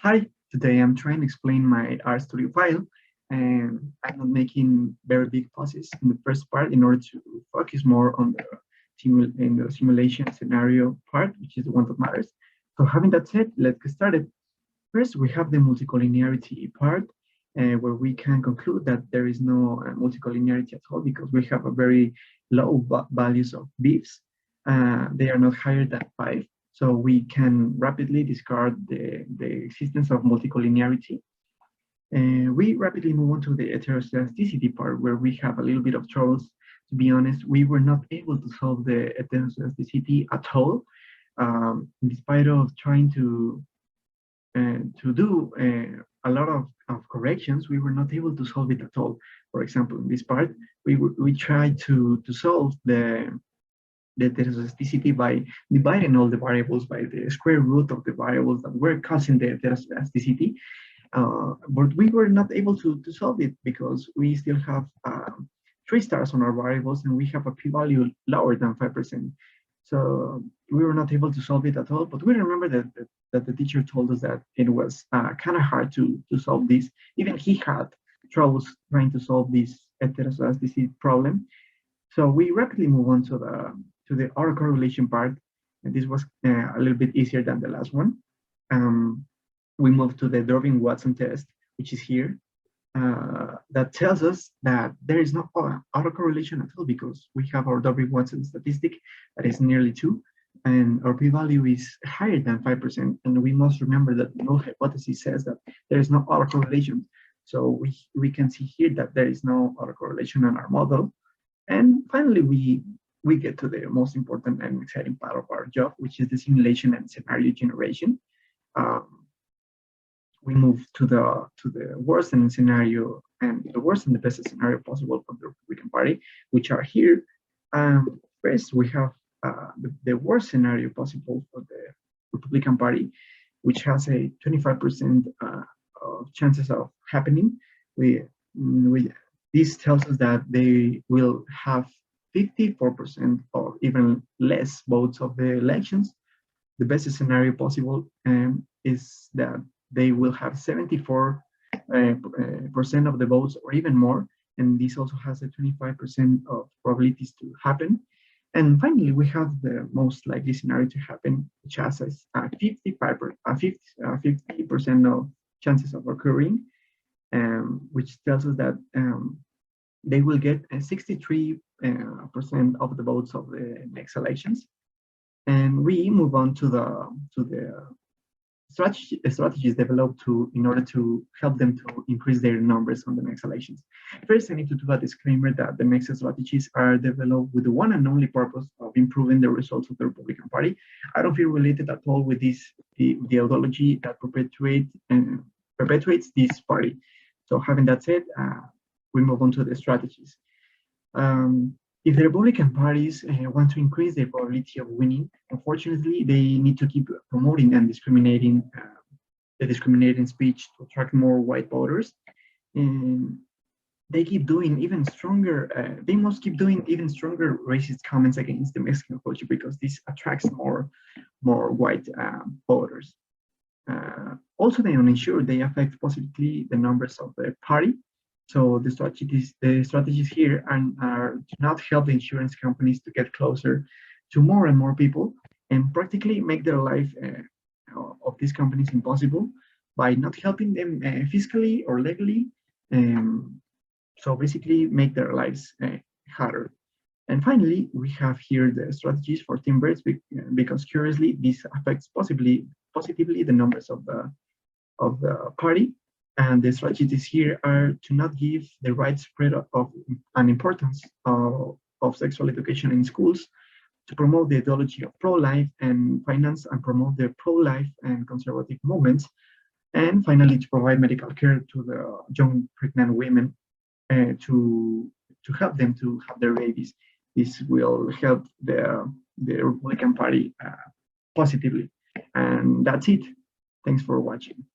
Hi, today I'm trying to explain my RStudio file, and I'm not making very big pauses in the first part in order to focus more on the simulation scenario part, which is the one that matters. So having that said, let's get started. First, we have the multicollinearity part, where we can conclude that there is no multicollinearity at all because we have a very low values of beefs. They are not higher than 5. So we can rapidly discard the existence of multicollinearity. We rapidly move on to the heteroscedasticity part, where we have a little bit of troubles. To be honest, we were not able to solve the heteroscedasticity at all, in spite of trying to do a lot of corrections. We were not able to solve it at all. For example, in this part, we tried to solve the heteroscedasticity by dividing all the variables by the square root of the variables that were causing the heteroscedasticity. But we were not able to solve it because we still have 3 stars on our variables and we have a p-value lower than 5%. So we were not able to solve it at all, but we remember that the teacher told us that it was kind of hard to solve this. Even he had troubles trying to solve this heteroscedasticity problem. So we rapidly move on to the autocorrelation part, and this was a little bit easier than the last one. We move to the Durbin-Watson test, which is here. That tells us that there is no autocorrelation at all because we have our Durbin-Watson statistic that is nearly 2, and our p-value is higher than 5%. And we must remember that the null hypothesis says that there is no autocorrelation. So we can see here that there is no autocorrelation in our model. And finally, we get to the most important and exciting part of our job, which is the simulation and scenario generation. We move to the worst scenario and the worst and the best scenario possible for the Republican Party, which are here. First, we have the worst scenario possible for the Republican Party, which has a 25% of chances of happening. This tells us that they will have 54% or even less votes of the elections. The best scenario possible is that they will have 74% of the votes or even more, and this also has a 25% of probabilities to happen. And finally, we have the most likely scenario to happen, which has a 50% of chances of occurring, which tells us that they will get 63% of the votes of the next elections. And we move on to the strategies developed in order to help them to increase their numbers on the next elections. First, I need to do a disclaimer that the next strategies are developed with the one and only purpose of improving the results of the Republican Party. I don't feel related at all with the ideology that perpetuates this party. So having that said, we move on to the strategies. If the Republican parties want to increase their probability of winning, unfortunately, they need to keep promoting and discriminating the discriminating speech to attract more white voters. And they keep doing even stronger, they must keep doing even stronger racist comments against the Mexican culture because this attracts more white voters. Also, they ensure they affect positively the numbers of the party. So the strategies here are to not help the insurance companies to get closer to more and more people and practically make their life of these companies impossible by not helping them fiscally or legally. So basically make their lives harder. And finally, we have here the strategies for Team Birds because curiously, this affects positively the numbers of the party. And the strategies here are to not give the widespread of an importance of sexual education in schools, to promote the ideology of pro-life and finance and promote the pro-life and conservative movements, and finally to provide medical care to the young pregnant women to help them to have their babies. This will help the Republican Party positively. And that's it. Thanks for watching.